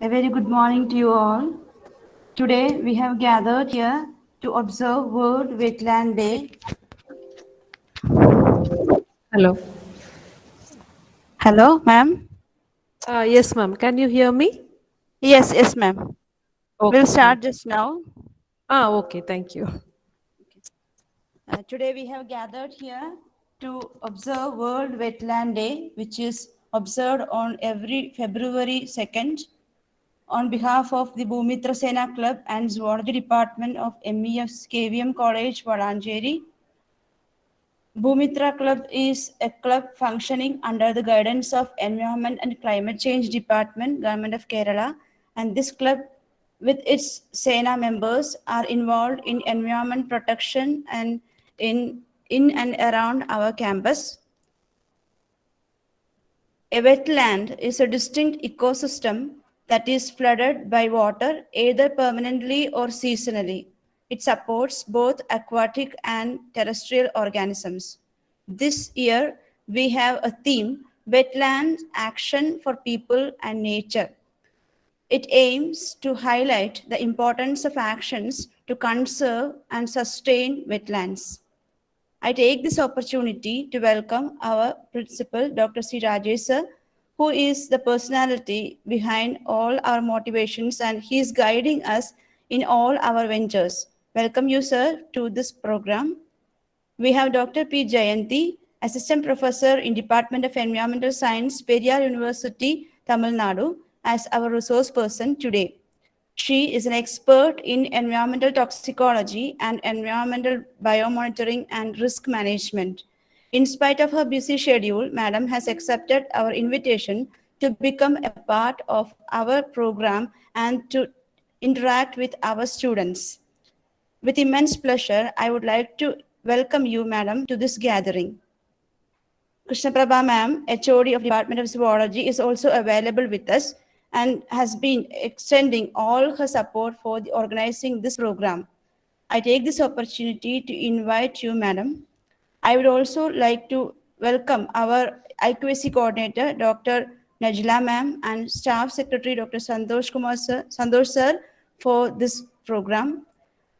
A very good morning to you all. Today we have gathered here to observe World Wetland Day. Hello. Hello, ma'am. Yes, ma'am. Can you hear me? Yes, ma'am. We'll Okay, start thank you. just now. Okay, thank you. Today we have gathered here to observe World Wetland Day, which is observed on every February 2nd. On behalf of the Bhumitra Sena Club and Zoology Department of MEF's KVM College, Valancheri, Bhumitra Club is a club functioning under the guidance of Environment and Climate Change Department, Government of Kerala, and this club with its SENA members are involved in environment protection and in and around our campus. A wetland is a distinct ecosystem that is flooded by water either permanently or seasonally. It supports both aquatic and terrestrial organisms. This year, we have a theme, Wetlands Action for People and Nature. It aims to highlight the importance of actions to conserve and sustain wetlands. I take this opportunity to welcome our principal, Dr. C. Rajesh sir, who is the personality behind all our motivations and he is guiding us in all our ventures. Welcome you, sir, to this program. We have Dr. P. Jayanti, Assistant Professor in Department of Environmental Science, Periyar University, Tamil Nadu, as our resource person today. She is an expert in environmental toxicology and environmental biomonitoring and risk management. In spite of her busy schedule, Madam has accepted our invitation to become a part of our program and to interact with our students. With immense pleasure, I would like to welcome you, Madam, to this gathering. Krishna Prabha ma'am, HOD of Department of Zoology, is also available with us and has been extending all her support for the organizing this program. I take this opportunity to invite you, madam. I would also like to welcome our IQAC coordinator, Dr. Najla ma'am, and staff secretary, Dr. Santosh sir, for this program.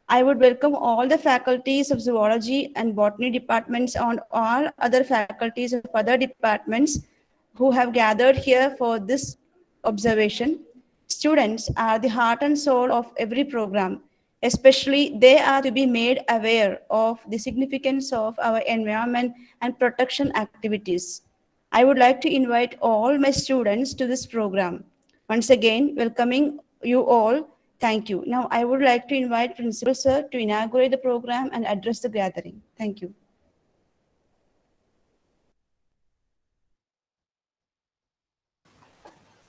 I would welcome all the faculties of zoology and botany departments and all other faculties of other departments who have gathered here for this observation. Students are the heart and soul of every program. Especially, they are to be made aware of the significance of our environment and protection activities. I would like to invite all my students to this program. Once again, welcoming you all. Thank you. Now, I would like to invite Principal Sir to inaugurate the program and address the gathering. Thank you.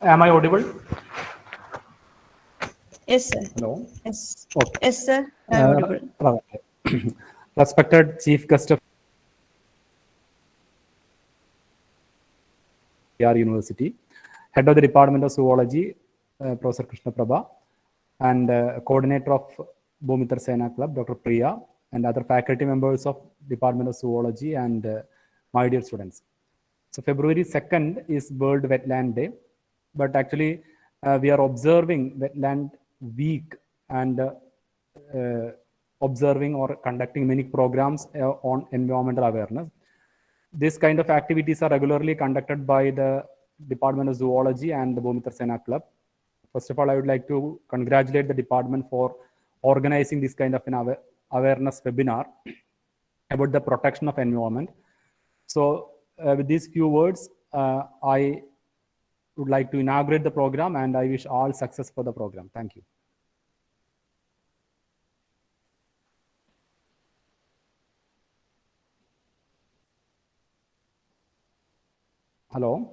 Am I audible? Yes, sir. Hello. Yes. Okay. Yes, sir. I am audible. Respected Chief Guest of PR University, Head of the Department of Zoology, Professor Krishna Prabha, and Coordinator of Bhumitra Sena Club, Dr. Priya, and other faculty members of Department of Zoology, and my dear students. So February 2nd is World Wetland Day, but actually we are observing Wetland Week and observing or conducting many programs on environmental awareness. This kind of activities are regularly conducted by the Department of Zoology and the Bhumitra Sena Club. First of all, I would like to congratulate the department for organizing this kind of an awareness webinar about the protection of environment. So with these few words, I would like to inaugurate the program and I wish all success for the program. Thank you. Hello.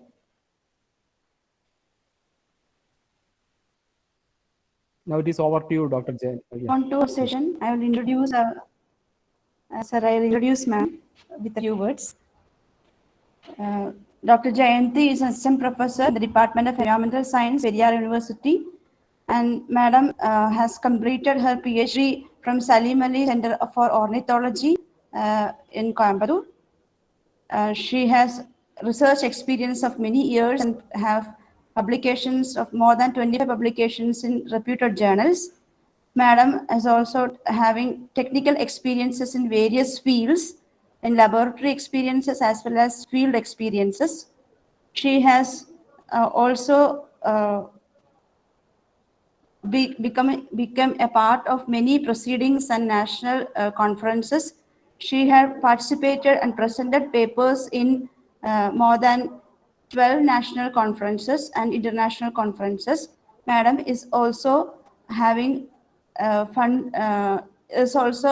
Now it is over to you, Dr. Jain. On to our session, I will introduce, sir, I will introduce ma'am with a few words. Dr. Jayanti is Assistant Professor in the Department of Environmental Science, Periyar University. And Madam has completed her PhD from Salim Ali Center for Ornithology in publications of more than 25 publications in reputed journals. Madam is also having technical experiences in various fields, in laboratory experiences as well as field experiences. She has also become a part of many proceedings and national conferences. She had participated and presented papers in more than 12 national conferences and international conferences. Madam is also having is also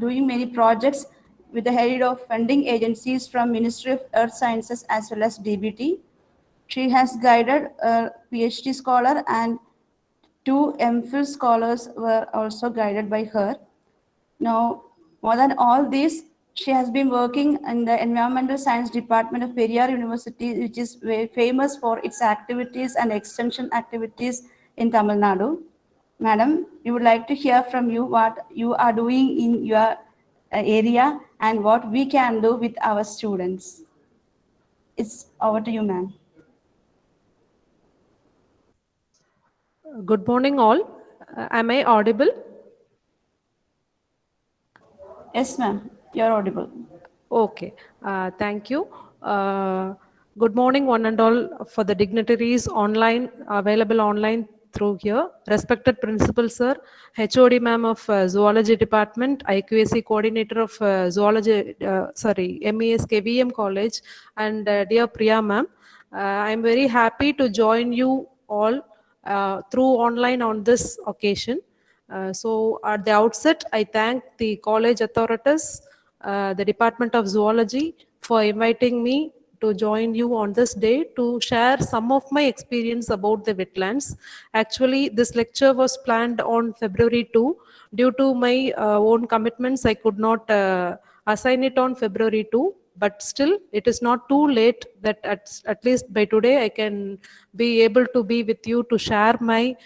doing many projects with the head of funding agencies from Ministry of Earth Sciences as well as DBT. She has guided a PhD scholar, and 2 MPhil scholars were also guided by her. Now, more than all this, she has been working in the Environmental Science Department of Periyar University, which is very famous for its activities and extension activities in Tamil Nadu. Madam, we would like to hear from you what you are doing in your area and what we can do with our students. It's over to you, ma'am. Good morning, all. Am I audible? Yes, ma'am, you're audible. Okay, thank you. Good morning, one and all, for the dignitaries online, available online through here. Respected Principal Sir, HOD Ma'am of Zoology Department, IQAC Coordinator of Zoology, MES KVM College, and dear Priya Ma'am, I'm very happy to join you all through online on this occasion. So at the outset, I thank the college authorities, the Department of Zoology for inviting me to join you on this day to share some of my experience about the wetlands. Actually, this lecture was planned on February 2. Due to my own commitments, I could not assign it on February 2. But still, it is not too late that at least by today I can be able to be with you to share my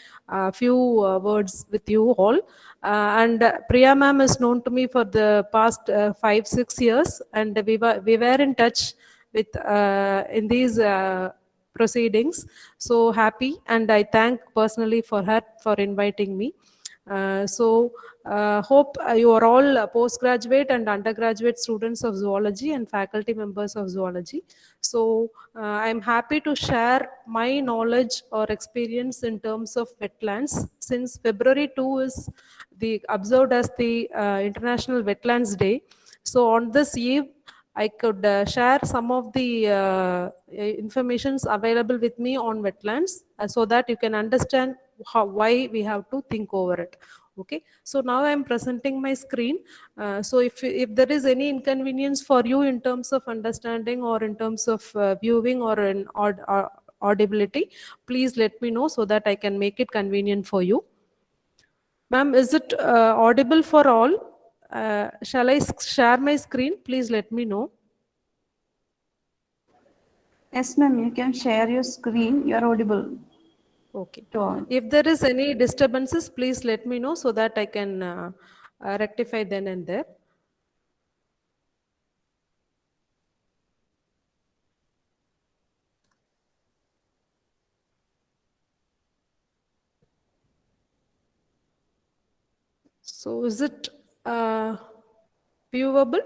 few words with you all. And Priya ma'am is known to me for the past 5-6 years, and we were in touch with in these proceedings. So happy, and I thank personally for her for inviting me. Hope you are all postgraduate and undergraduate students of zoology and faculty members of zoology. So I'm happy to share my knowledge or experience in terms of wetlands, since February 2 is observed as the International Wetlands Day. So on this eve, I could share some of the informations available with me on wetlands so that you can understand why we have to think over it. Okay, so now I am presenting my screen. So if there is any inconvenience for you in terms of understanding or in terms of viewing or in audibility, please let me know so that I can make it convenient for you. Ma'am, is it audible for all? Shall I share my screen? Please let me know. Yes, ma'am, you can share your screen. You are audible. Okay. To all. If there is any disturbances, please let me know so that I can rectify then and there. So is it viewable?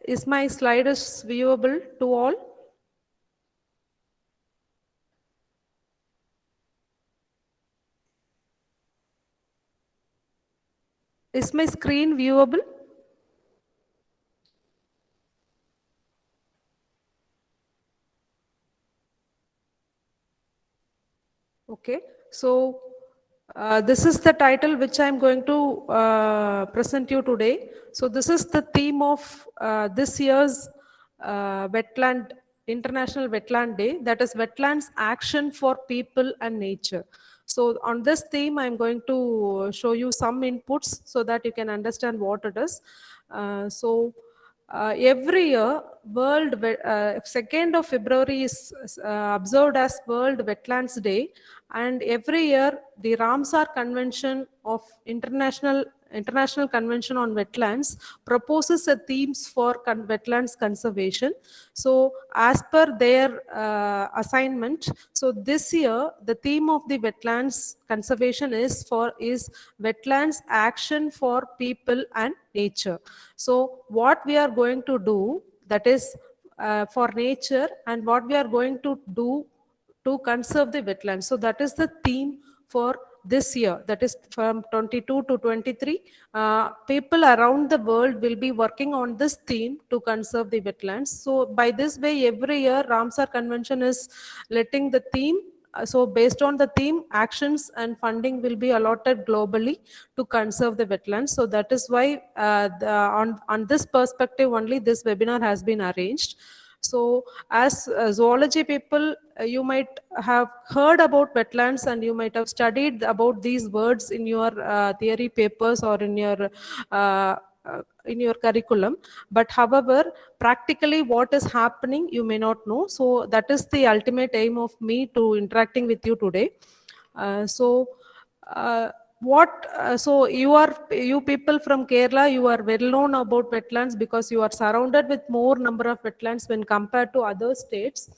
Is my sliders viewable to all? Is my screen viewable? Okay, so this is the title which I'm going to present you today. So this is the theme of this year's International Wetland Day, that is Wetlands Action for People and Nature. So on this theme, I'm going to show you some inputs so that you can understand what it is. Every year, 2nd of February is observed as World Wetlands Day, and every year the Ramsar Convention of International International Convention on Wetlands proposes a themes for wetlands conservation. So as per their assignment, so this year the theme of the wetlands conservation is wetlands action for people and nature. So what we are going to do, that is for nature, and what we are going to do to conserve the wetlands. So that is the theme for this year, that is from 22 to 23. People around the world will be working on this theme to conserve the wetlands. So by this way, every year Ramsar Convention is letting the theme. So based on the theme, actions and funding will be allotted globally to conserve the wetlands. So that is why on this perspective only this webinar has been arranged. So as zoology people, you might have heard about wetlands and you might have studied about these words in your theory papers or uh, in your curriculum. But however, practically what is happening, you may not know. So that is the ultimate aim of me to interacting with you today. Uh, so you people from Kerala, you are well known about wetlands because you are surrounded with more number of wetlands when compared to other states.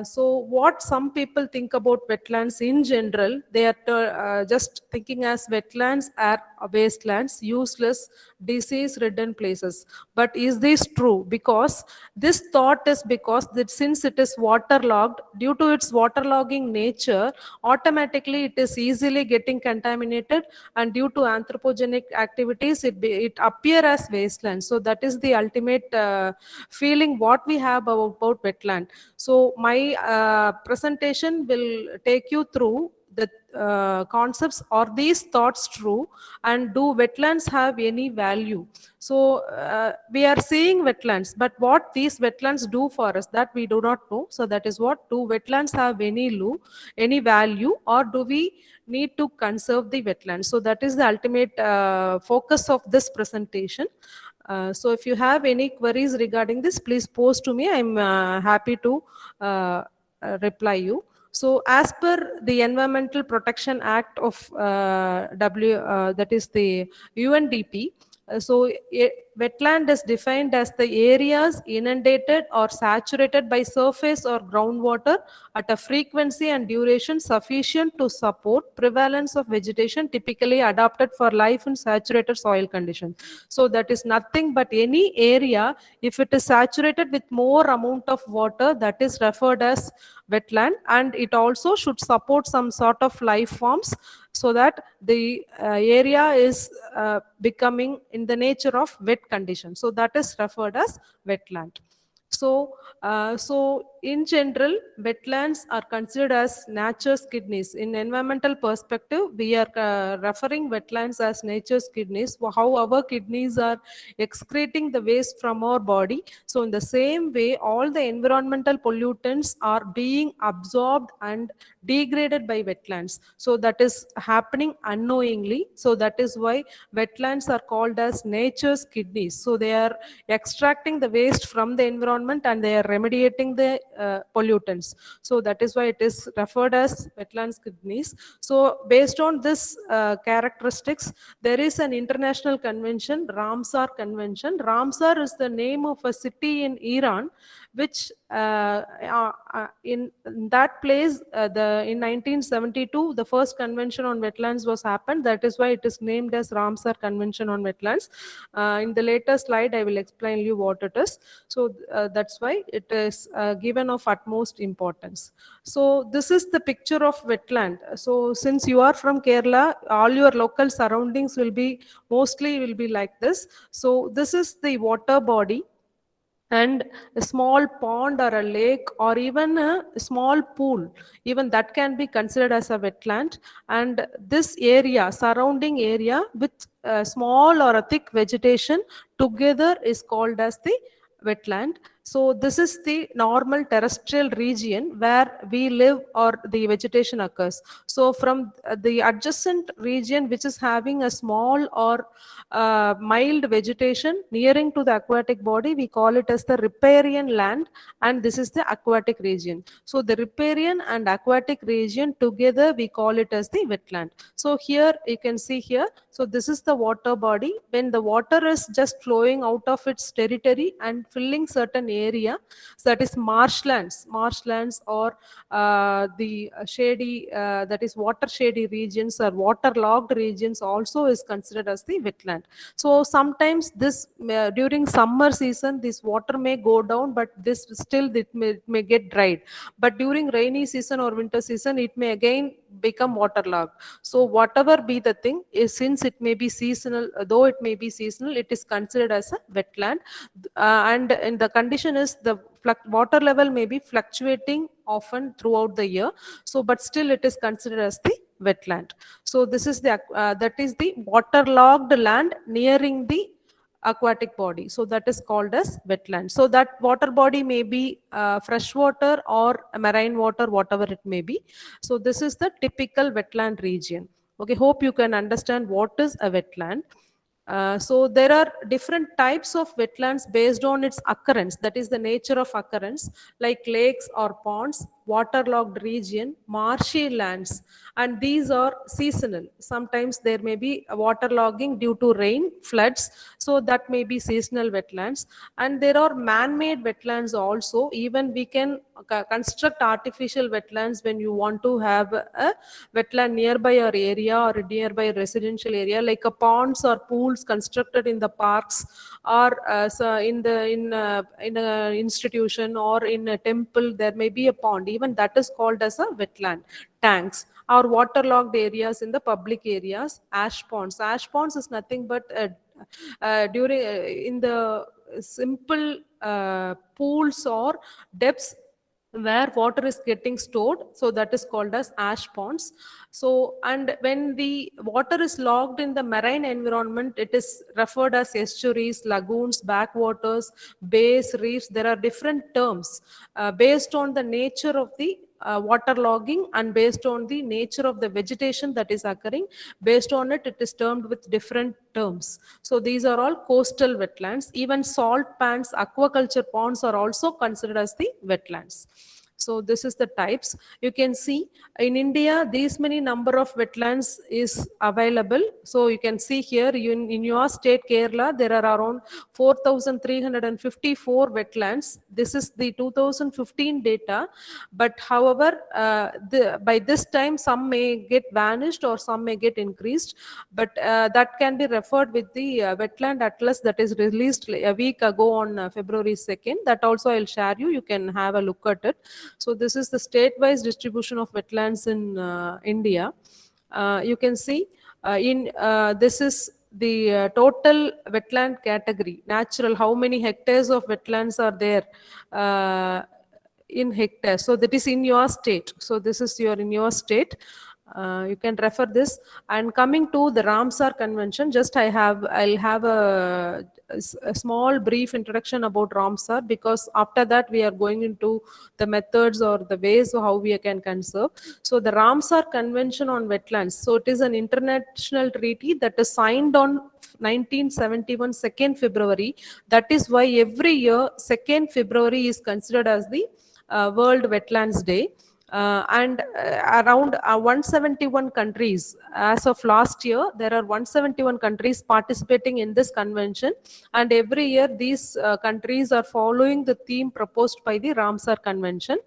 So what some people think about wetlands in general, they are just thinking as wetlands are wastelands, useless, disease-ridden places. But is this true? Because this thought is because that since it is waterlogged, due to its waterlogging nature, automatically it is easily getting contaminated, and due to anthropogenic activities, it appear as wasteland. So that is the ultimate feeling what we have about wetland. So my presentation will take you through the concepts. Are these thoughts true, and do wetlands have any value? So we are seeing wetlands, but what these wetlands do for us, that we do not know. So that is what, do wetlands have any value, or do we need to conserve the wetlands? So that is the ultimate focus of this presentation. So if you have any queries regarding this, please post to me. I'm happy to reply you. So as per the Environmental Protection Act of that is the UNDP, wetland is defined as the areas inundated or saturated by surface or groundwater at a frequency and duration sufficient to support prevalence of vegetation typically adapted for life in saturated soil conditions. So that is nothing but any area, if it is saturated with more amount of water, that is referred as wetland, and it also should support some sort of life forms, so that the area is becoming in the nature of wet condition. So that is referred as wetland. So in general, wetlands are considered as nature's kidneys. In environmental perspective, we are referring wetlands as nature's kidneys. How our kidneys are excreting the waste from our body. So in the same way, all the environmental pollutants are being absorbed and degraded by wetlands. So that is happening unknowingly. So that is why wetlands are called as nature's kidneys. So they are extracting the waste from the environment and they are remediating the pollutants. So that is why it is referred as wetlands kidneys. So based on this characteristics, there is an international convention, Ramsar Convention. Ramsar is the name of a city in Iran, which in that place, in 1972, the first convention on wetlands was happened. That is why it is named as Ramsar Convention on Wetlands. In the later slide, I will explain you what it is. So that's why it is given of utmost importance. So this is the picture of wetland. So since you are from Kerala, all your local surroundings will be like this. So this is the water body, and a small pond or a lake or even a small pool, even that can be considered as a wetland. And this area, surrounding area with a small or a thick vegetation together, is called as the wetland. So this is the normal terrestrial region where we live or the vegetation occurs. So from the adjacent region which is having a small or mild vegetation nearing to the aquatic body, we call it as the riparian land, and this is the aquatic region. So the riparian and aquatic region together we call it as the wetland. So here you can see here, so this is the water body. When the water is just flowing out of its territory and filling certain area, so that is marshlands or the shady, that is water shady regions or waterlogged regions also is considered as the wetland. So sometimes this during summer season this water may go down, but this still it may get dried. But during rainy season or winter season it may again become waterlogged. So whatever be the thing is, since it may be seasonal, though it may be seasonal, it is considered as a wetland. And the condition is the water level may be fluctuating often throughout the year. So but still it is considered as the wetland. So this is the that is the waterlogged land nearing the aquatic body, so that is called as wetland. So that water body may be fresh water or marine water, whatever it may be. So this is the typical wetland region. Okay, hope you can understand what is a wetland. So there are different types of wetlands based on its occurrence, that is the nature of occurrence, like lakes or ponds, waterlogged region, marshy lands, and these are seasonal. Sometimes there may be a waterlogging due to rain, floods, so that may be seasonal wetlands. And there are man-made wetlands also. Even we can construct artificial wetlands when you want to have a wetland nearby your area or nearby a residential area, like a ponds or pools constructed in the parks, or so in a institution or in a temple there may be a pond, even that is called as a wetland. Tanks or waterlogged areas in the public areas, ash ponds is nothing but during in the simple pools or depths where water is getting stored, so that is called as ash ponds. So and when the water is logged in the marine environment, it is referred as estuaries, lagoons, backwaters, bays, reefs. There are different terms based on the nature of the water logging and based on the nature of the vegetation that is occurring. Based on it, it is termed with different terms. So these are all coastal wetlands. Even salt pans, aquaculture ponds are also considered as the wetlands. So this is the types. You can see in India, these many number of wetlands is available. So you can see here in your state, Kerala, there are around 4,354 wetlands. This is the 2015 data. But however, by this time, some may get vanished or some may get increased. But that can be referred with the wetland atlas that is released a week ago on February 2nd. That also I'll share you. You can have a look at it. So this is the state-wise distribution of wetlands in India. You can see this is the total wetland category, natural, how many hectares of wetlands are there in hectares. So that is in your state. So this is in your state. You can refer this. And coming to the Ramsar Convention, I'll have a small brief introduction about Ramsar, because after that we are going into the methods or the ways of how we can conserve. So the Ramsar Convention on Wetlands. So it is an international treaty that is signed on 1971 2nd February. That is why every year 2nd February is considered as the World Wetlands Day. And around 171 countries, as of last year there are 171 countries participating in this convention, and every year these countries are following the theme proposed by the Ramsar Convention.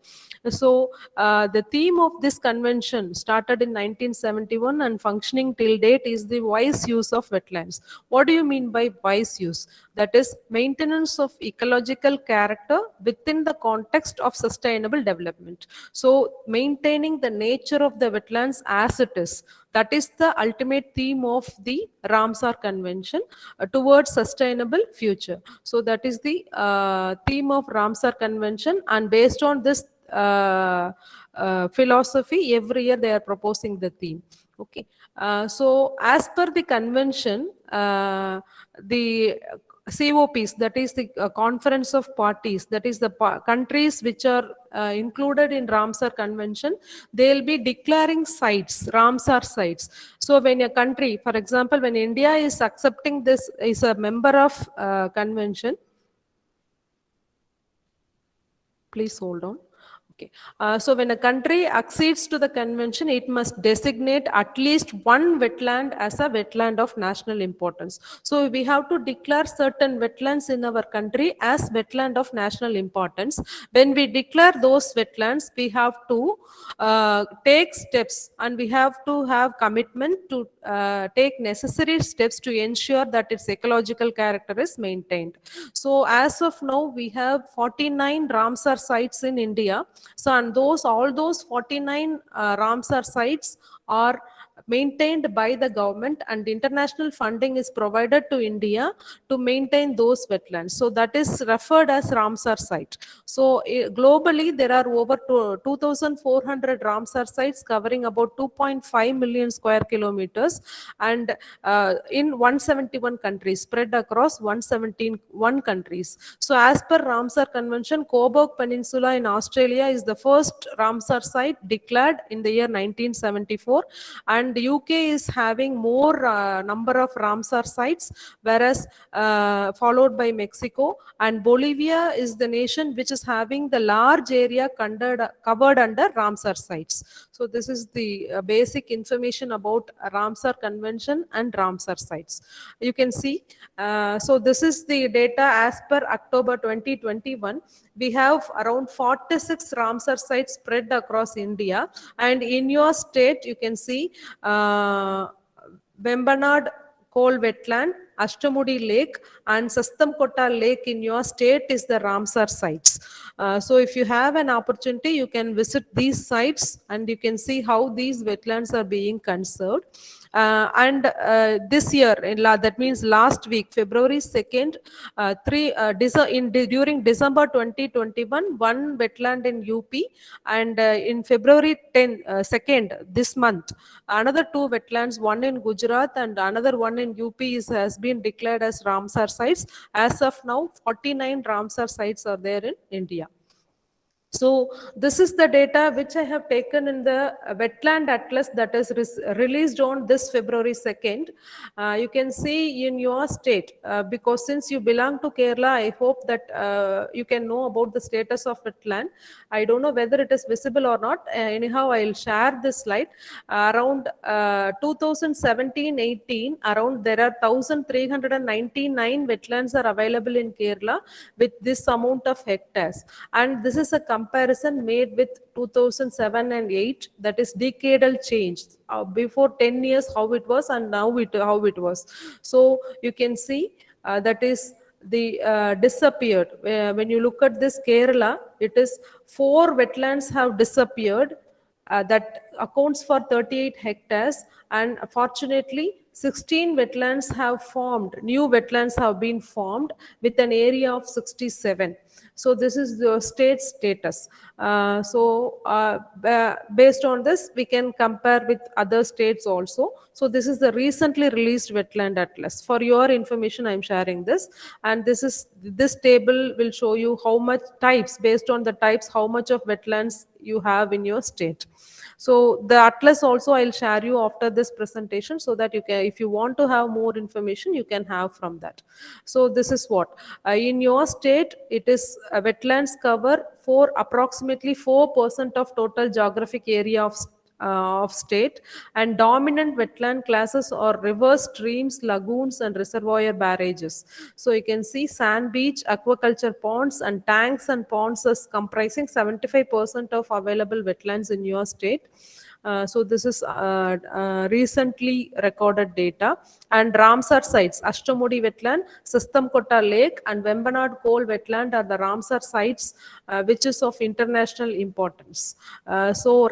So the theme of this convention started in 1971 and functioning till date is the wise use of wetlands. What do you mean by wise use? That is maintenance of ecological character within the context of sustainable development. So maintaining the nature of the wetlands as it is, that is the ultimate theme of the Ramsar Convention towards sustainable future. So that is the theme of Ramsar Convention, and based on this philosophy, every year they are proposing the theme. Okay. So as per the convention, the COPs, that is the Conference of Parties, that is the countries which are included in Ramsar Convention, they'll be declaring sites, Ramsar sites. So when a country, for example, when India is accepting this, is a member of convention, please hold on. Okay. So when a country accedes to the convention, it must designate at least one wetland as a wetland of national importance. So we have to declare certain wetlands in our country as wetland of national importance. When we declare those wetlands, we have to take steps, and we have to have commitment to take necessary steps to ensure that its ecological character is maintained. So as of now, we have 49 Ramsar sites in India. So, and all those 49 Ramsar sites are maintained by the government, and international funding is provided to India to maintain those wetlands. So that is referred as Ramsar site. So globally, there are over 2,400 Ramsar sites covering about 2.5 million square kilometers, and in 171 countries, spread across 171 countries. So as per Ramsar Convention, Cobourg Peninsula in Australia is the first Ramsar site declared in the year 1974, and the UK is having more number of Ramsar sites, whereas followed by Mexico, and Bolivia is the nation which is having the large area covered under Ramsar sites. So this is the basic information about Ramsar Convention and Ramsar sites. You can see, so this is the data as per October 2021. We have around 46 Ramsar sites spread across India, and in your state you can see Vembanad Coal Wetland, Ashtamudi Lake, and Sastamkota Lake in your state is the Ramsar sites. So if you have an opportunity, you can visit these sites and you can see how these wetlands are being conserved. And this year, that means last week, February 2nd, during December 2021, one wetland in UP, and in February 2nd, this month, another two wetlands, one in Gujarat and another one in UP, has been declared as Ramsar sites. As of now, 49 Ramsar sites are there in India. So this is the data which I have taken in the Wetland Atlas that is released on this February 2nd. You can see in your state, because since you belong to Kerala, I hope that you can know about the status of wetland. I don't know whether it is visible or not. Anyhow, I'll share this slide. Around 2017-18, around there are 1,399 wetlands are available in Kerala with this amount of hectares. And this is a comparison made with 2007 and 8, that is decadal change. Before 10 years how it was, and now how it was. So you can see that is the disappeared. When you look at this Kerala, it is 4 wetlands have disappeared. That accounts for 38 hectares, and fortunately 16 wetlands have formed, new wetlands have been formed with an area of 67. So this is the state status. Based on this, we can compare with other states also. So this is the recently released Wetland Atlas. For your information, I'm sharing this. And this table will show you how much types, based on the types, how much of wetlands you have in your state. So the atlas also I'll share you after this presentation, so that you can, if you want to have more information, you can have from that. So this is what in your state it is wetlands cover for approximately 4% of total geographic area of state, and dominant wetland classes are rivers, streams, lagoons, and reservoir barrages. So you can see sand beach, aquaculture ponds, and tanks and ponds is comprising 75% of available wetlands in your state. So this is recently recorded data. And Ramsar sites, Ashtamudi wetland, Sastamkota lake, and Vembanad coal wetland are the Ramsar sites which is of international importance. So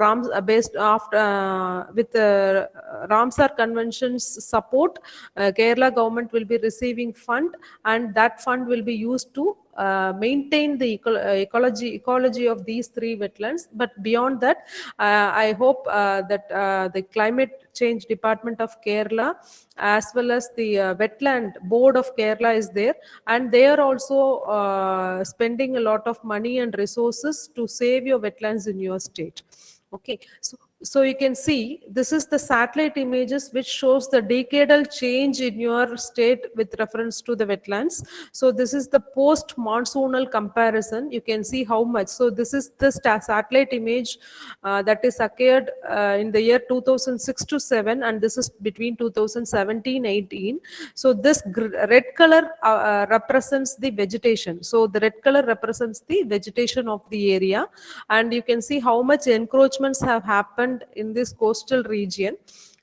based after with the Ramsar Convention's support, Kerala government will be receiving fund, and that fund will be used to maintain the ecology of these three wetlands. But beyond that, I hope that the Climate Change Department of Kerala as well as the Wetland Board of Kerala is there, and they are also spending a lot of money and resources to save your wetlands in your state. Okay, so you can see this is the satellite images which shows the decadal change in your state with reference to the wetlands. So this is the post monsoonal comparison. You can see how much. So this is the satellite image that is occurred in the year 2006 to 7, and this is between 2017-18. So this red color represents the vegetation. So the red color represents the vegetation of the area, and you can see how much encroachments have happened in this coastal region.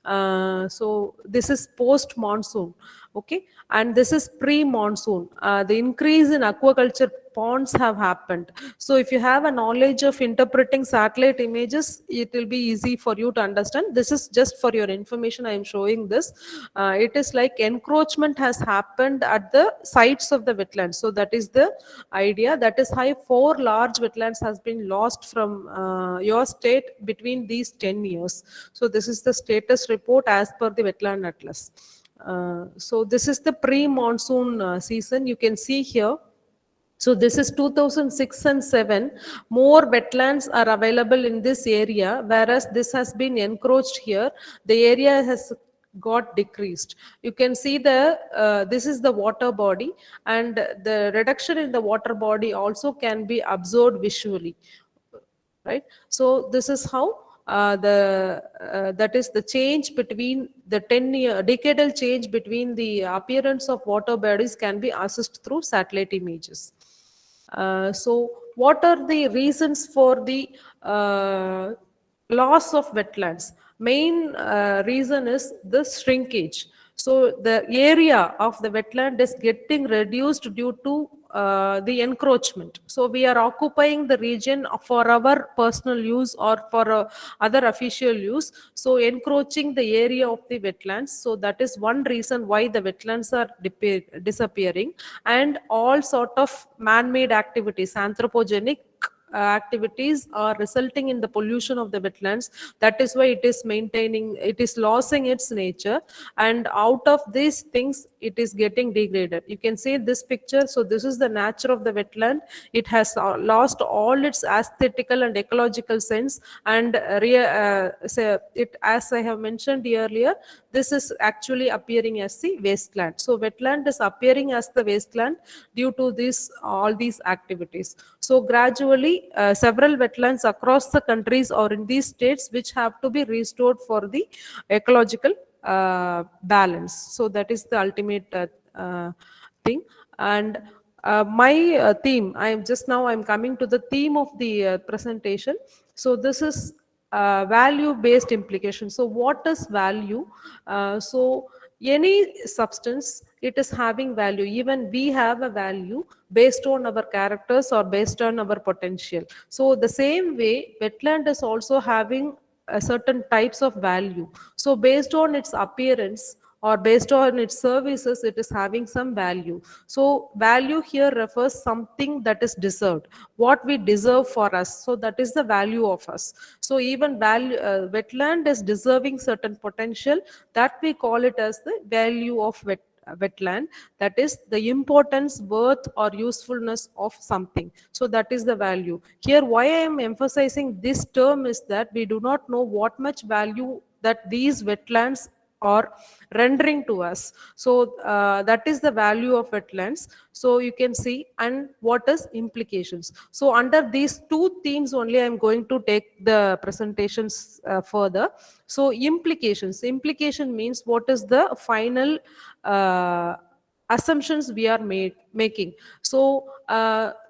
So this is post monsoon, okay, and this is pre monsoon. The increase in aquaculture ponds have happened. So if you have a knowledge of interpreting satellite images, it will be easy for you to understand. This is just for your information, I am showing this. It is like encroachment has happened at the sites of the wetlands. So that is the idea. That is how 4 large wetlands has been lost from your state between these 10 years. So this is the status report as per the Wetland Atlas. So this is the pre-monsoon season. You can see here. So this is 2006 and 7. More wetlands are available in this area, whereas this has been encroached here. The area has got decreased. You can see this is the water body, and the reduction in the water body also can be observed visually, right? So this is how that is the change between the 10-year decadal change between the appearance of water bodies can be assessed through satellite images. So what are the reasons for the loss of wetlands? Main reason is the shrinkage. So the area of the wetland is getting reduced due to the encroachment. So we are occupying the region for our personal use or for other official use. So encroaching the area of the wetlands. So that is one reason why the wetlands are disappearing. And all sort of man-made activities, anthropogenic activities are resulting in the pollution of the wetlands. That is why it is losing its nature, and out of these things it is getting degraded. You can see this picture. So this is the nature of the wetland. It has lost all its aesthetical and ecological sense, and as I have mentioned earlier, this is actually appearing as the wasteland. So wetland is appearing as the wasteland due to all these activities. So gradually, several wetlands across the countries or in these states which have to be restored for the ecological balance. So that is the ultimate thing. And my theme, I'm coming to the theme of the presentation. So this is value based implication. So what is value? So any substance, it is having value. Even we have a value based on our characters or based on our potential. So the same way, wetland is also having certain types of value. So based on its appearance or based on its services, it is having some value. So value here refers something that is deserved, what we deserve for us. So that is the value of us. So even wetland is deserving certain potential, that we call it as the value of wetland. That is the importance, worth or usefulness of something. So that is the value. Here why I am emphasizing this term is that we do not know what much value that these wetlands are rendering to us. So that is the value of wetlands. So you can see, and what is implications. So under these two themes only I am going to take the presentations further. So implication means what is the final assumptions we are making. So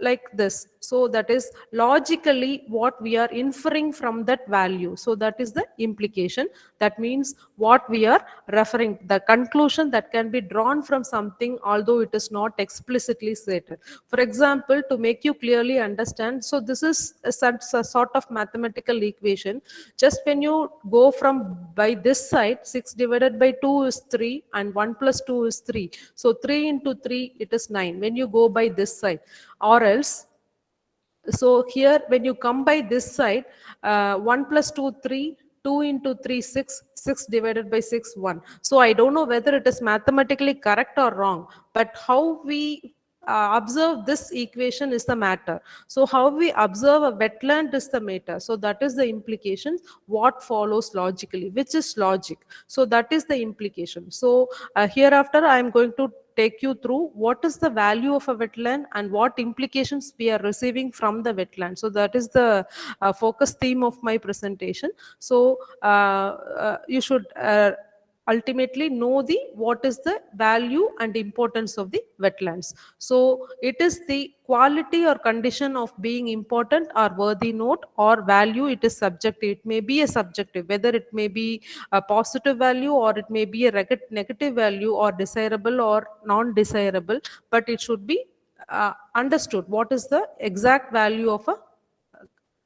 like this. So that is logically what we are inferring from that value. So that is the implication. That means what we are referring, the conclusion that can be drawn from something, although it is not explicitly stated. For example, to make you clearly understand, so this is a sort of mathematical equation. Just when you go from by this side, 6 divided by 2 is 3 and 1 plus 2 is 3. So 3 into 3, it is 9 when you go by this side. Or else, so here when you come by this side, 1 plus 2 3, 2 into 3 6, 6 divided by 6 1. So I don't know whether it is mathematically correct or wrong, but how we observe this equation is the matter. So how we observe a wetland is the matter. So that is the implication, what follows logically, which is logic. So that is the implication. So hereafter I am going to take you through what is the value of a wetland and what implications we are receiving from the wetland. So that is the focus theme of my presentation. So you should ultimately know the what is the value and importance of the wetlands. So it is the quality or condition of being important or worthy note or value. It is subjective, it may be a subjective, whether it may be a positive value or it may be a negative value or desirable or non-desirable, but it should be understood what is the exact value of a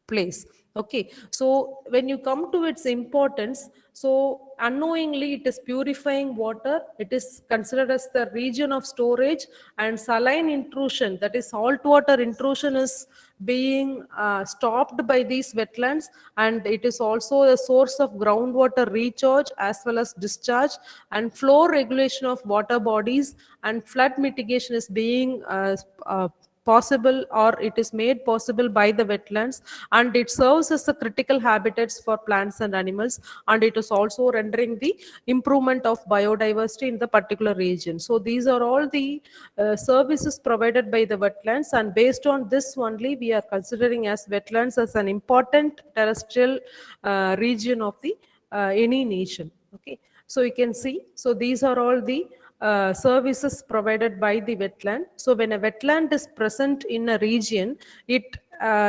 place. Okay, so when you come to its importance, so unknowingly it is purifying water, it is considered as the region of storage, and saline intrusion, that is salt water intrusion, is being stopped by these wetlands, and it is also a source of groundwater recharge as well as discharge, and flow regulation of water bodies, and flood mitigation is being possible, or it is made possible by the wetlands, and it serves as the critical habitats for plants and animals, and it is also rendering the improvement of biodiversity in the particular region. So these are all the services provided by the wetlands, and based on this only we are considering as wetlands as an important terrestrial region of the any nation. Okay, so you can see, so these are all the services provided by the wetland. So when a wetland is present in a region, it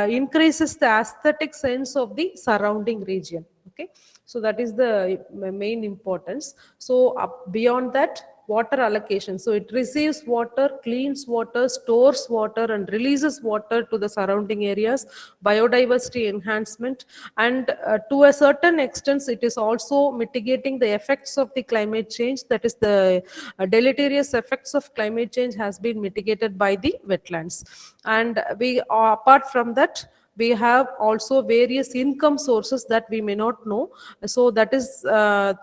increases the aesthetic sense of the surrounding region. Okay, so that is the main importance. So beyond that, water allocation, so it receives water, cleans water, stores water, and releases water to the surrounding areas, biodiversity enhancement, and to a certain extent it is also mitigating the effects of the climate change, that is the deleterious effects of climate change has been mitigated by the wetlands. And we apart from that, we have also various income sources that we may not know. So that is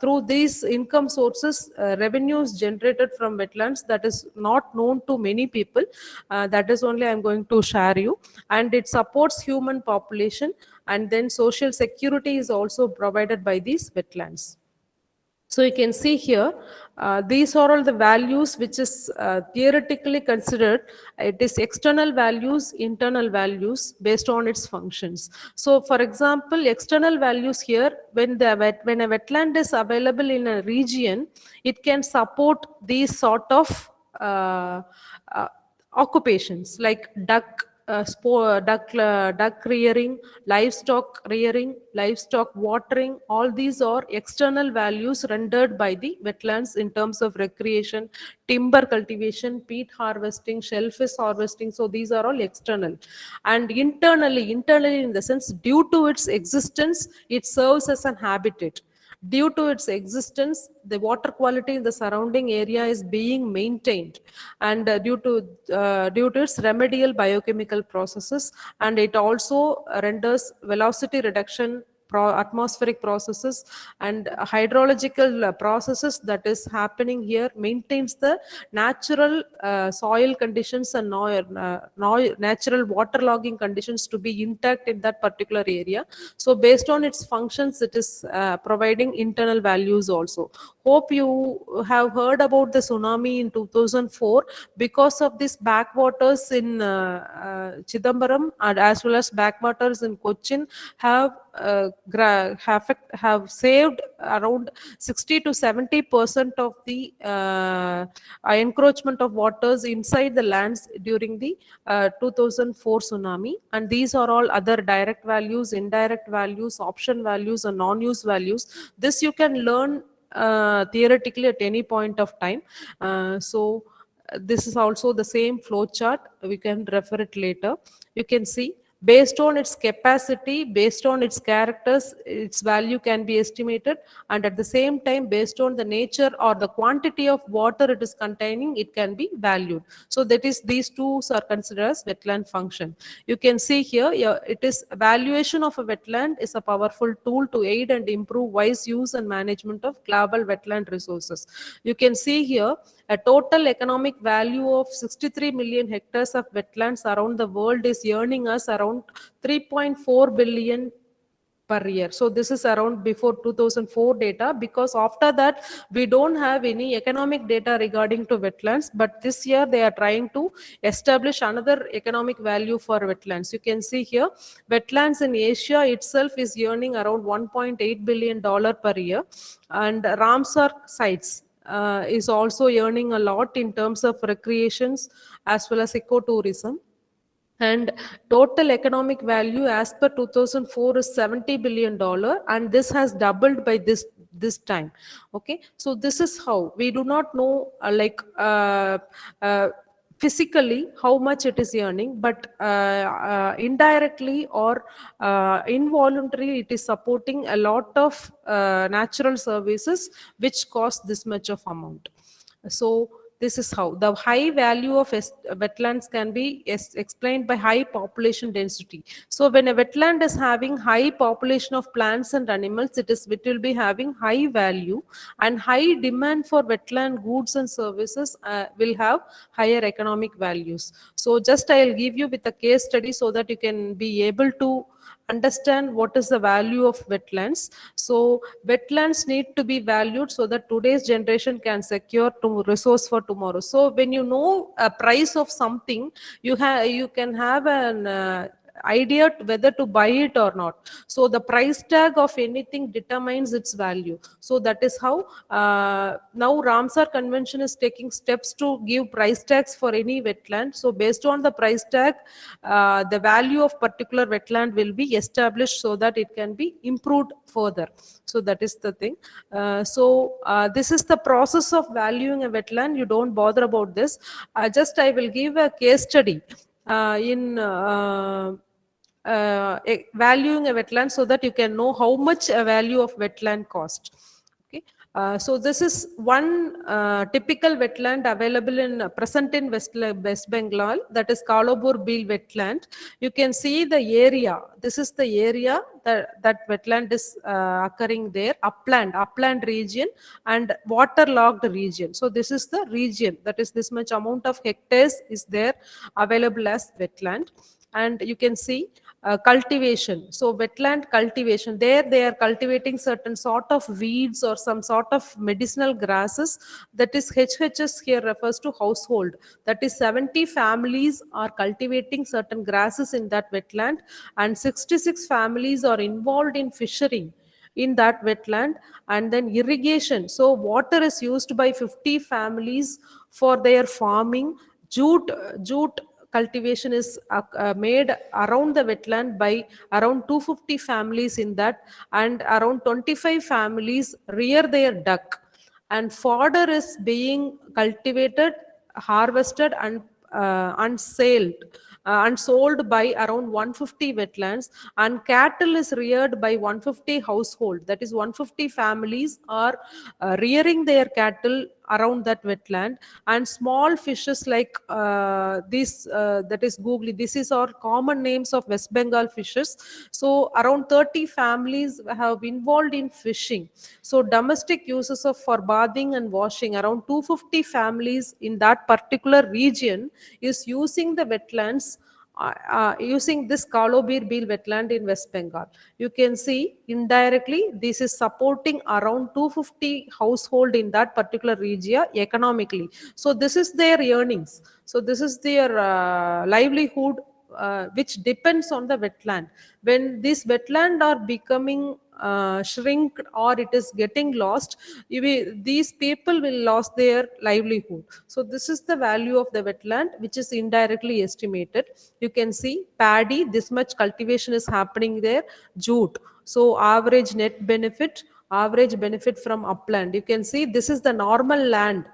through these income sources, revenues generated from wetlands, that is not known to many people. That is only I'm going to share you. And it supports human population, and then social security is also provided by these wetlands. So you can see here, these are all the values which is theoretically considered. It is external values, internal values based on its functions. So for example, external values here, when when a wetland is available in a region, it can support these sort of uh, occupations like duck rearing, livestock rearing, livestock watering. All these are external values rendered by the wetlands in terms of recreation, timber cultivation, peat harvesting, shellfish harvesting. So these are all external. And internally in the sense, due to its existence, it serves as an habitat. Due to its existence, the water quality in the surrounding area is being maintained, and due to its remedial biochemical processes, and it also renders velocity reduction, atmospheric processes, and hydrological processes that is happening here, maintains the natural soil conditions and natural waterlogging conditions to be intact in that particular area. So based on its functions, it is providing internal values also. Hope you have heard about the tsunami in 2004. Because of these backwaters in Chidambaram and as well as backwaters in Cochin have saved around 60 to 70% of the encroachment of waters inside the lands during the 2004 tsunami. And these are all other direct values, indirect values, option values, and non-use values. This you can learn theoretically at any point of time. This is also the same flow chart. We can refer it later. You can see based on its capacity, based on its characters, its value can be estimated, and at the same time based on the nature or the quantity of water it is containing, it can be valued. So that is, these two are considered as wetland function. You can see here, it is evaluation of a wetland is a powerful tool to aid and improve wise use and management of global wetland resources. You can see here a total economic value of 63 million hectares of wetlands around the world is earning us around 3.4 billion per year. So this is around before 2004 data, because after that we don't have any economic data regarding to wetlands, but this year they are trying to establish another economic value for wetlands. You can see here wetlands in Asia itself is earning around $1.8 billion per year, and Ramsar sites is also earning a lot in terms of recreations as well as ecotourism. And total economic value as per 2004 is $70 billion, and this has doubled by this time. Okay, so this is how we do not know physically how much it is earning, but indirectly or involuntarily it is supporting a lot of natural services which cost this much of amount. So this is how the high value of wetlands can be explained by high population density. So when a wetland is having high population of plants and animals, it will be having high value, and high demand for wetland goods and services will have higher economic values. So just I'll give you with a case study so that you can be able to understand what is the value of wetlands. So wetlands need to be valued so that today's generation can secure to resource for tomorrow. So when you know a price of something, you can have an idea whether to buy it or not. So the price tag of anything determines its value. So that is how now Ramsar Convention is taking steps to give price tags for any wetland. So based on the price tag, the value of particular wetland will be established so that it can be improved further. So that is the thing. This is the process of valuing a wetland. You don't bother about this. Just I will give a case study in valuing a wetland so that you can know how much a value of wetland cost. Okay. So this is one typical wetland available in present in West Bengal, that is Kalobur Bill wetland. You can see the area. This is the area that wetland is occurring there, upland region and waterlogged region. So this is the region, that is this much amount of hectares is there available as wetland. And you can see cultivation. So wetland cultivation, there they are cultivating certain sort of weeds or some sort of medicinal grasses. That is HHS here refers to household. That is 70 families are cultivating certain grasses in that wetland, and 66 families are involved in fishing in that wetland. And then irrigation. So water is used by 50 families for their farming. Jute cultivation is made around the wetland by around 250 families in that, and around 25 families rear their duck, and fodder is being cultivated, harvested, and sold by around 150 wetlands, and cattle is reared by 150 household. That is 150 families are rearing their cattle around that wetland. And small fishes like that is googly, this is our common names of West Bengal fishes. So around 30 families have involved in fishing. So domestic uses of for bathing and washing, around 250 families in that particular region is using the wetlands using this Kalobir Beel wetland in West Bengal. You can see indirectly this is supporting around 250 household in that particular region economically. So this is their earnings. So this is their livelihood, which depends on the wetland. When these wetland are becoming shrink or it is getting lost, these people will lose their livelihood. So this is the value of the wetland, which is indirectly estimated. You can see paddy, this much cultivation is happening there. Jute, so average benefit from upland. You can see this is the normal land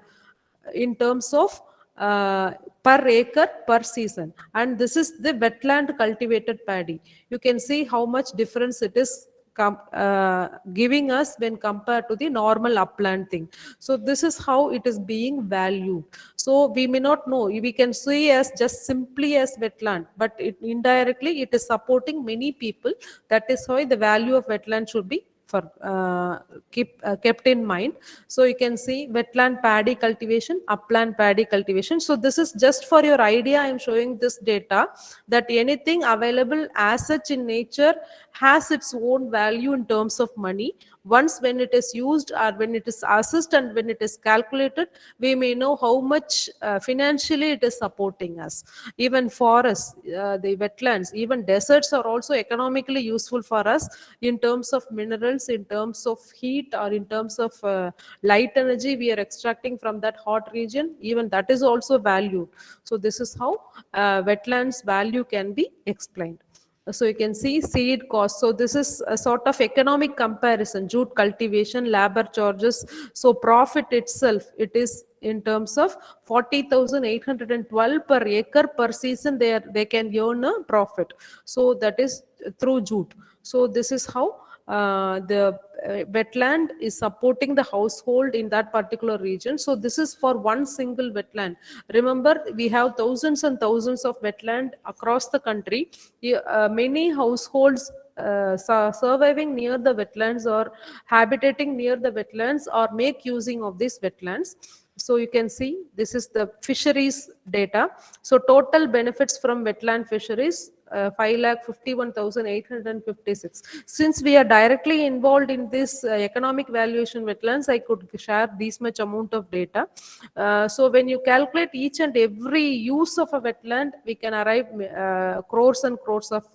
in terms of per acre per season, and this is the wetland cultivated paddy. You can see how much difference it is giving us when compared to the normal upland thing. So this is how it is being valued. So we may not know, we can see as just simply as wetland, but indirectly it is supporting many people. That is why the value of wetland should be for kept in mind. So you can see wetland paddy cultivation, upland paddy cultivation. So this is just for your idea. I am showing this data that anything available as such in nature has its own value in terms of money. Once when it is used or when it is assessed and when it is calculated, we may know how much financially it is supporting us. Even forests, the wetlands, even deserts are also economically useful for us in terms of minerals, in terms of heat, or in terms of light energy we are extracting from that hot region. Even that is also valued. So this is how wetlands value can be explained. So you can see seed cost. So this is a sort of economic comparison. Jute cultivation, labor charges. So profit itself, it is in terms of 40,812 per acre per season. They can earn a profit. So that is through jute. So this is how the wetland is supporting the household in that particular region. So this is for one single wetland. Remember, we have thousands and thousands of wetland across the country. Many households surviving near the wetlands or habitating near the wetlands or make using of these wetlands. So you can see this is the fisheries data. So total benefits from wetland fisheries, 5,51,856. Since we are directly involved in this economic valuation wetlands, I could share this much amount of data. So when you calculate each and every use of a wetland, we can arrive crores and crores of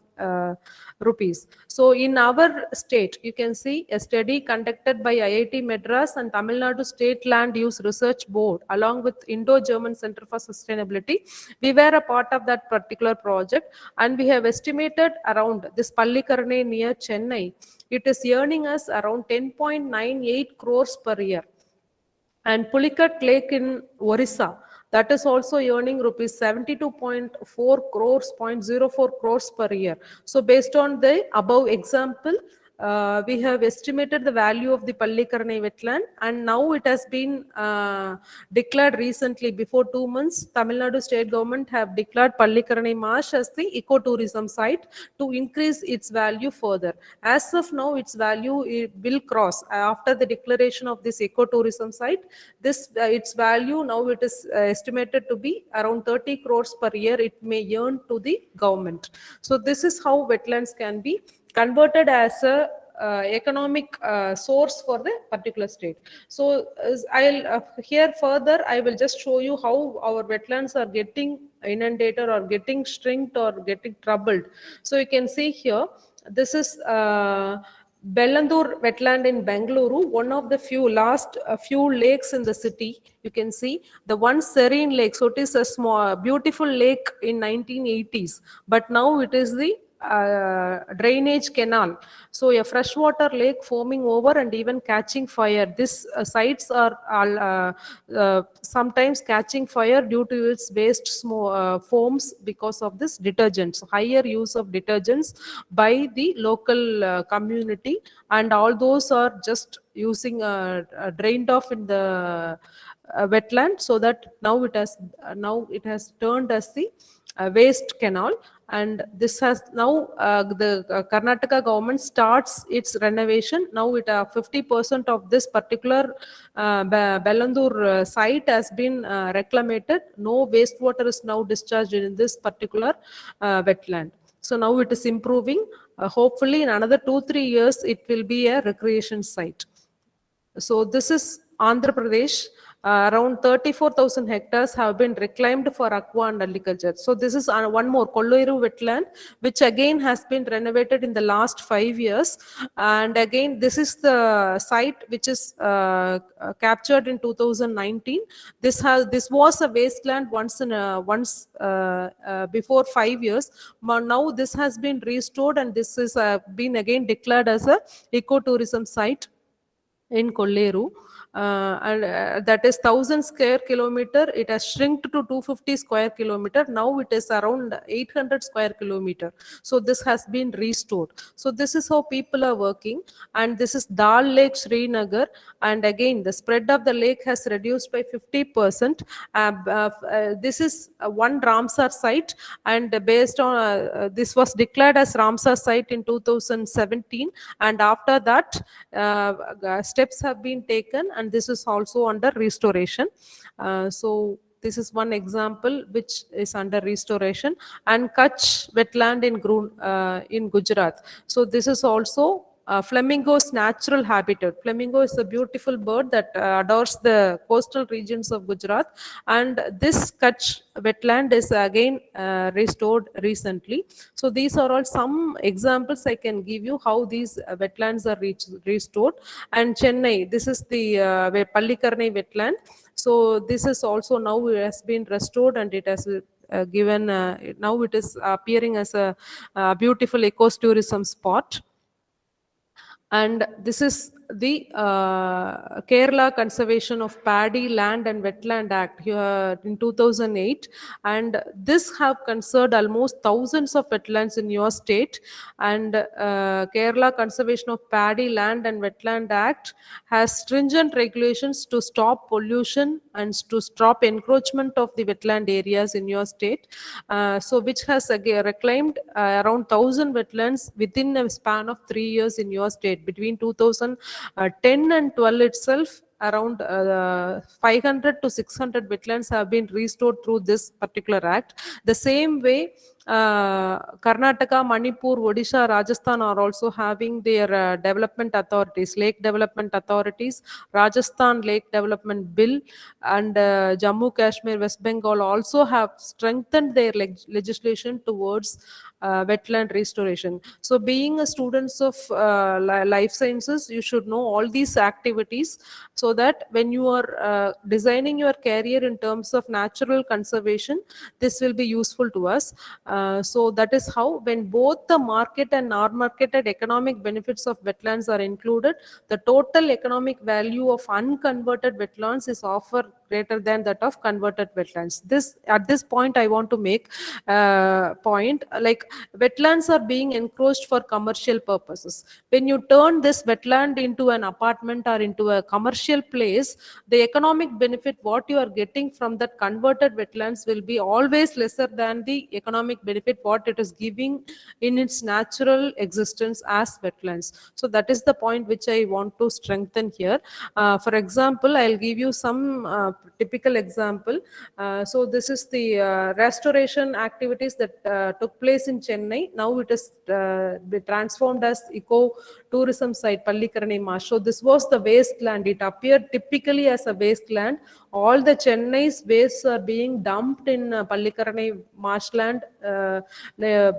rupees. So in our state, you can see a study conducted by IIT Madras and Tamil Nadu State Land Use Research Board along with Indo-German Center for Sustainability. We were a part of that particular project, and we have estimated around this Pallikarane near Chennai. It is earning us around 10.98 crores per year. And Pulikat Lake in Orissa, that is also earning rupees 72.4 crores, 0.04 crores per year. So based on the above example, we have estimated the value of the Pallikarane wetland, and now it has been declared recently. Before 2 months, Tamil Nadu state government have declared Pallikarane Marsh as the ecotourism site to increase its value further. As of now, its value will cross after the declaration of this ecotourism site. This its value now it is estimated to be around 30 crores per year. It may earn to the government. So this is how wetlands can be converted as a economic source for the particular state. So I'll here further I will just show you how our wetlands are getting inundated or getting shrinked or getting troubled. So you can see here, this is Bellandur wetland in Bengaluru, one of the few lakes in the city. You can see the one serene lake. So it is a small, beautiful lake in 1980s, but now it is the drainage canal. So a freshwater lake foaming over and even catching fire. These sites are sometimes catching fire due to its waste foams because of this detergents, higher use of detergents by the local community, and all those are just using drained off in the wetland, so that now it has turned as the waste canal, and this has now the Karnataka government starts its renovation. Now it 50% of this particular Bellandur site has been reclamated. No wastewater is now discharged in this particular wetland. So now it is improving. Hopefully in another 2-3 years it will be a recreation site. So this is Andhra Pradesh. Around 34,000 hectares have been reclaimed for aqua and agriculture. So this is one more Kolleru wetland, which again has been renovated in the last 5 years. And again, this is the site which is captured in 2019. This was a wasteland before 5 years. But now this has been restored, and this is been again declared as a ecotourism site in Kolleru, and that is 1,000 square kilometer. It has shrunk to 250 square kilometer. Now it is around 800 square kilometer. So this has been restored. So this is how people are working. And this is Dal Lake, Srinagar. And again, the spread of the lake has reduced by 50%. This is one Ramsar site, and based on this was declared as Ramsar site in 2017, and after that steps have been taken, and this is also under restoration. So this is one example which is under restoration. And Kutch wetland in Gujarat. So this is also flamingo's natural habitat. Flamingo is a beautiful bird that adores the coastal regions of Gujarat, and this Kutch wetland is again restored recently. So these are all some examples I can give you how these wetlands are restored. And Chennai, this is the Pallikarnai wetland. So this is also now has been restored, and it has given now it is appearing as a beautiful ecotourism spot. And this is the Kerala Conservation of Paddy, Land and Wetland Act here in 2008, and this have concerned almost thousands of wetlands in your state. And Kerala Conservation of Paddy, Land and Wetland Act has stringent regulations to stop pollution and to stop encroachment of the wetland areas in your state. So which has again reclaimed around 1,000 wetlands within a span of 3 years in your state. Between 2010 and 12 itself, around 500 to 600 wetlands have been restored through this particular act. The same way, Karnataka, Manipur, Odisha, Rajasthan are also having their development authorities, lake development authorities. Rajasthan Lake Development Bill and Jammu Kashmir, West Bengal also have strengthened their legislation towards wetland restoration. So being a students of life sciences, you should know all these activities, so that when you are designing your career in terms of natural conservation, this will be useful to us. So that is how, when both the market and non-marketed economic benefits of wetlands are included, the total economic value of unconverted wetlands is often greater than that of converted wetlands. At this point I want to make point, like, wetlands are being encroached for commercial purposes. When you turn this wetland into an apartment or into a commercial place, the economic benefit what you are getting from that converted wetlands will be always lesser than the economic benefit what it is giving in its natural existence as wetlands. So that is the point which I want to strengthen here. For example, I'll give you some typical example. So this is the restoration activities that took place in Chennai. Now it is been transformed as eco tourism site, Pallikarnai Marsh. So this was the wasteland. It appeared typically as a wasteland. All the Chennai's wastes are being dumped in Pallikarnai marshland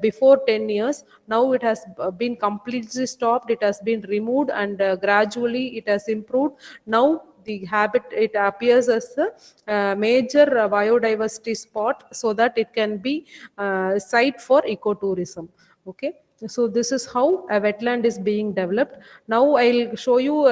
before 10 years. Now it has been completely stopped. It has been removed, and gradually it has improved. Now the it appears as a major biodiversity spot, so that it can be a site for ecotourism. Okay. So this is how a wetland is being developed. Now I'll show you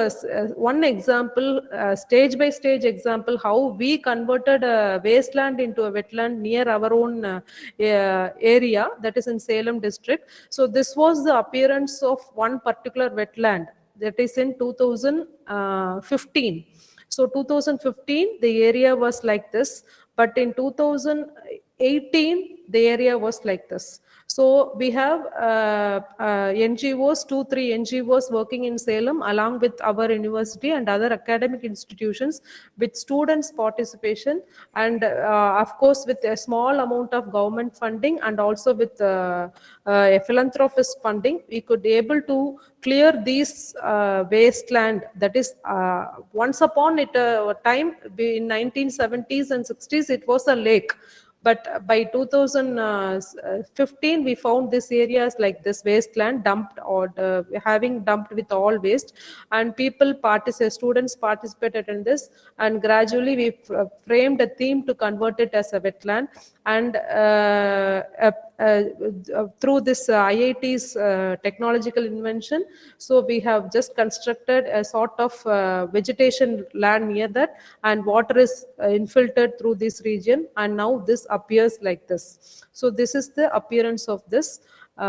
one example, stage by stage example, how we converted a wasteland into a wetland near our own area, that is in Salem district. So this was the appearance of one particular wetland, that is in 2015. So 2015, the area was like this, but in 2018, the area was like this. So we have NGOs, 2-3 NGOs working in Salem along with our university and other academic institutions with students' participation, and of course with a small amount of government funding and also with a philanthropist funding, we could able to clear these wasteland. That is, once upon a time in 1970s and 60s, it was a lake. But by 2015, we found this areas like this wasteland dumped or having dumped with all waste, and students participated in this, and gradually we framed a theme to convert it as a wetland. And through this IIT's technological invention, so we have just constructed a sort of vegetation land near that, and water is infiltrated through this region, and now this appears like this. So this is the appearance of this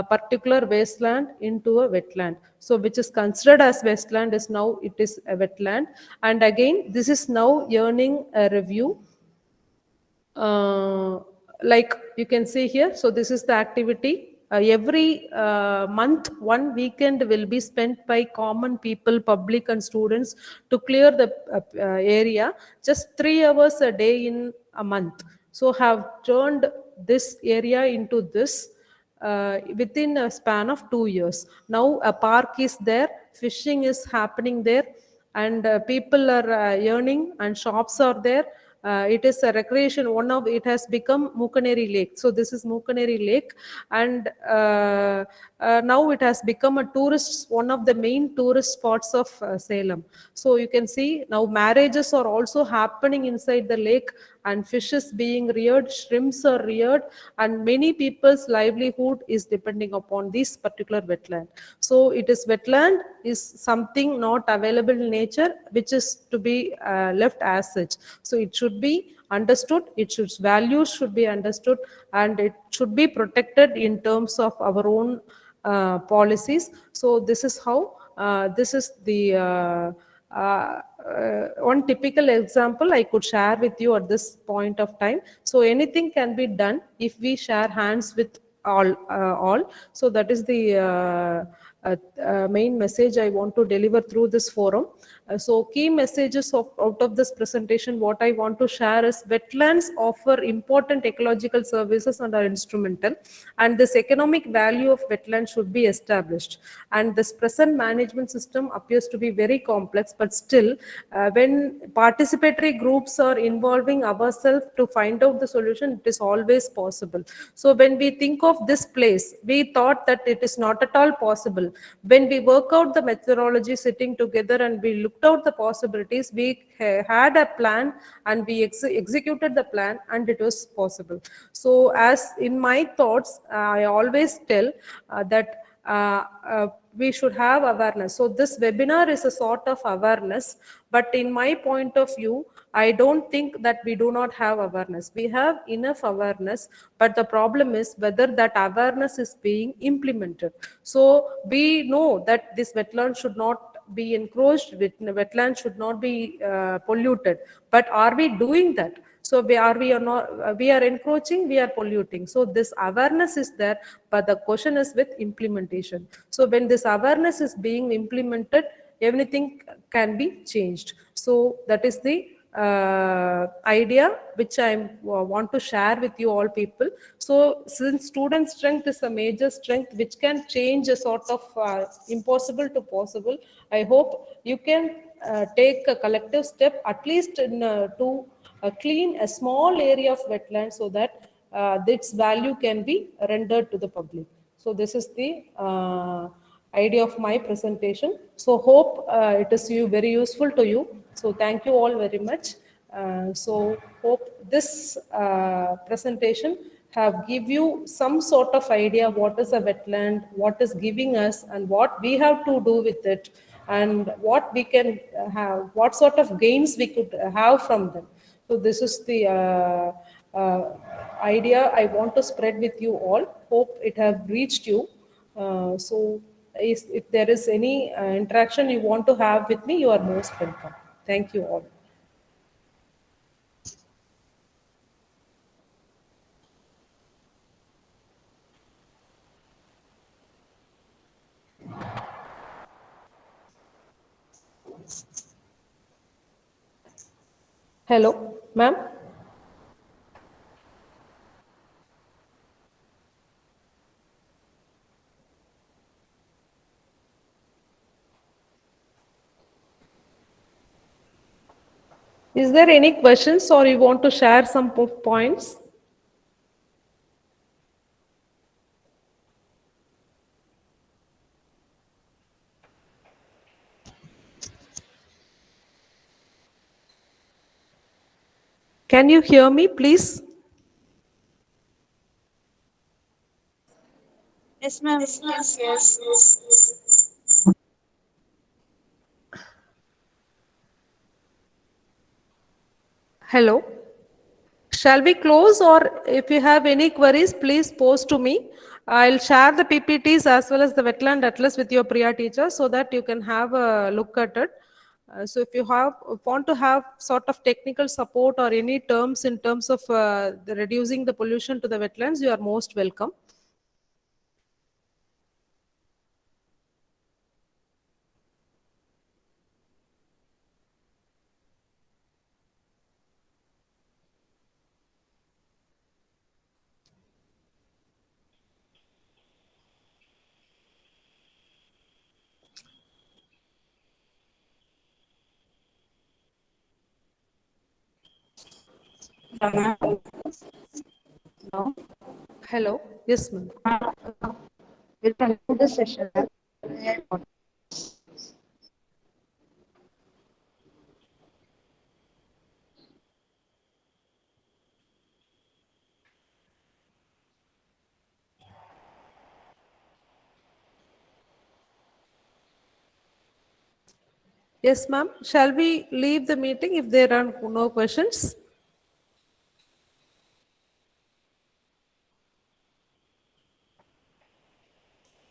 particular wasteland into a wetland. So which is considered as wasteland is now it is a wetland. And again, this is now earning a review. Like you can see here, so this is the activity. Every month, one weekend will be spent by common people, public and students to clear the area, just 3 hours a day in a month. So have turned this area into this within a span of 2 years. Now a park is there, fishing is happening there, and people are earning, and shops are there. It is a recreation. One of it has become Mukaneri Lake. So this is Mukaneri Lake, and now it has become a one of the main tourist spots of Salem. So you can see now marriages are also happening inside the lake, and fish is being reared, shrimps are reared, and many people's livelihood is depending upon this particular wetland. So it is wetland is something not available in nature, which is to be left as such. So it should be understood, its values should be understood, and it should be protected in terms of our own policies. So this is how this is the one typical example I could share with you at this point of time. So anything can be done if we share hands with all. So that is the main message I want to deliver through this forum. So key messages out of this presentation, what I want to share is wetlands offer important ecological services and are instrumental, and this economic value of wetlands should be established. And this present management system appears to be very complex, but still when participatory groups are involving ourselves to find out the solution, it is always possible. So when we think of this place, we thought that it is not at all possible. When we work out the methodology sitting together and we looked out the possibilities, we had a plan and we executed the plan, and it was possible. So as in my thoughts, I always tell that we should have awareness. So this webinar is a sort of awareness, but in my point of view, I don't think that we do not have awareness. We have enough awareness, but the problem is whether that awareness is being implemented. So we know that this wetland should not be encroached, wetland should not be polluted, but are we doing that? So we are not, we are encroaching, we are polluting. So this awareness is there, but the question is with implementation. So when this awareness is being implemented, everything can be changed. So that is the idea which I want to share with you all people. So since student strength is a major strength which can change a sort of impossible to possible, I hope you can take a collective step at least to clean a small area of wetland, so that its value can be rendered to the public. So this is the idea of my presentation. So hope it is very useful to you. So thank you all very much. So hope this presentation have give you some sort of idea what is a wetland, what is giving us, and what we have to do with it, and what we can have, what sort of gains we could have from them. So this is the idea I want to spread with you all. Hope it have reached you. So if there is any interaction you want to have with me, you are most welcome. Thank you all. Hello, ma'am. Is there any questions or you want to share some points? Can you hear me, please? Yes, ma'am. Hello. Shall we close, or if you have any queries, please post to me. I'll share the PPTs as well as the wetland atlas with your Priya teacher so that you can have a look at it. So if you want to have sort of technical support or any terms in terms of reducing the pollution to the wetlands, you are most welcome. Hello. Yes, ma'am. We'll conclude the session. Yes, ma'am. Shall we leave the meeting if there are no questions?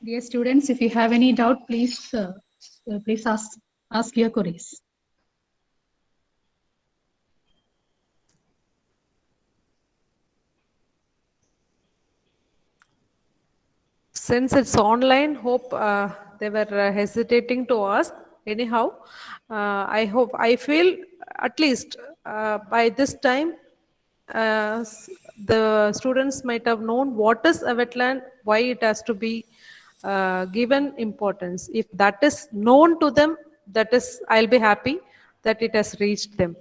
Dear students, if you have any doubt, please ask your queries. Since it's online, hope they were hesitating to ask. Anyhow, I feel at least by this time, the students might have known what is a wetland, why it has to be given importance. If that is known to them, that is, I'll be happy that it has reached them.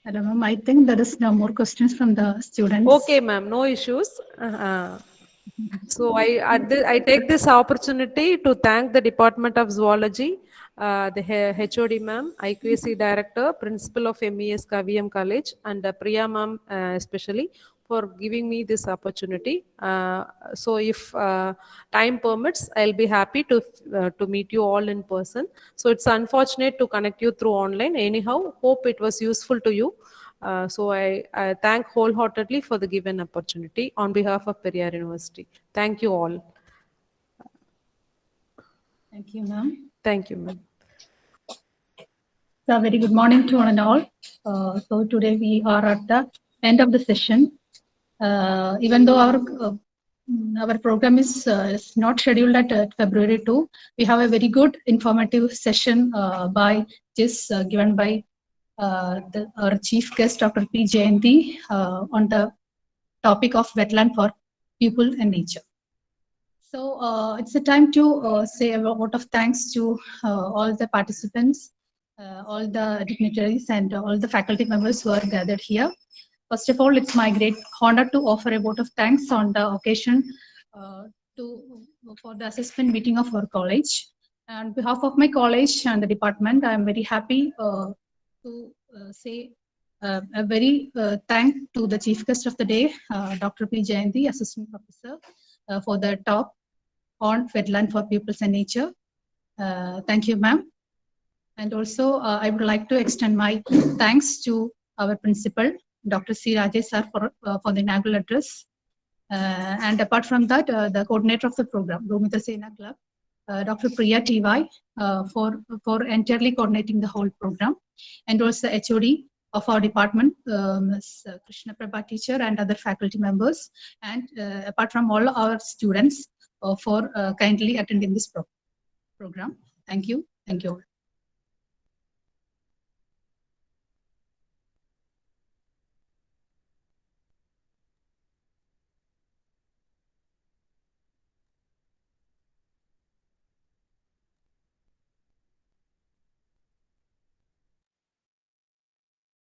Hello, ma'am. I think there is no more questions from the students. Okay, ma'am, no issues. So I take this opportunity to thank the Department of Zoology, the HOD ma'am, IQAC director, principal of MES KVM College, and Priya ma'am especially for giving me this opportunity. So if time permits, I'll be happy to meet you all in person. So it's unfortunate to connect you through online. Anyhow, hope it was useful to you. So I thank wholeheartedly for the given opportunity on behalf of Periyar University. Thank you all. Thank you, ma'am. Thank you, ma'am. So, very good morning to one and all. So today we are at the end of the session. Even though our program is not scheduled at February 2, we have a very good informative session given by our chief guest, Dr. P. Jayanti, on the topic of wetland for people and nature. So it's a time to say a vote of thanks to all the participants, all the dignitaries, and all the faculty members who are gathered here. First of all, it's my great honor to offer a vote of thanks on the occasion for the assessment meeting of our college. On behalf of my college and the department, I am very happy to say a very thank to the chief guest of the day, Dr. P. Jayanti, Assistant Professor, for the talk on wetland for peoples and nature. Thank you, ma'am. And also, I would like to extend my thanks to our principal, Dr. C. Rajesh sir, for the inaugural address. And apart from that, the coordinator of the program, Bhumitra Sena Club, Dr. Priya T.Y. For entirely coordinating the whole program, and also HOD, of our department, Ms. Krishna Prabha teacher and other faculty members, and apart from all our students for kindly attending this program. Thank you. Thank you all.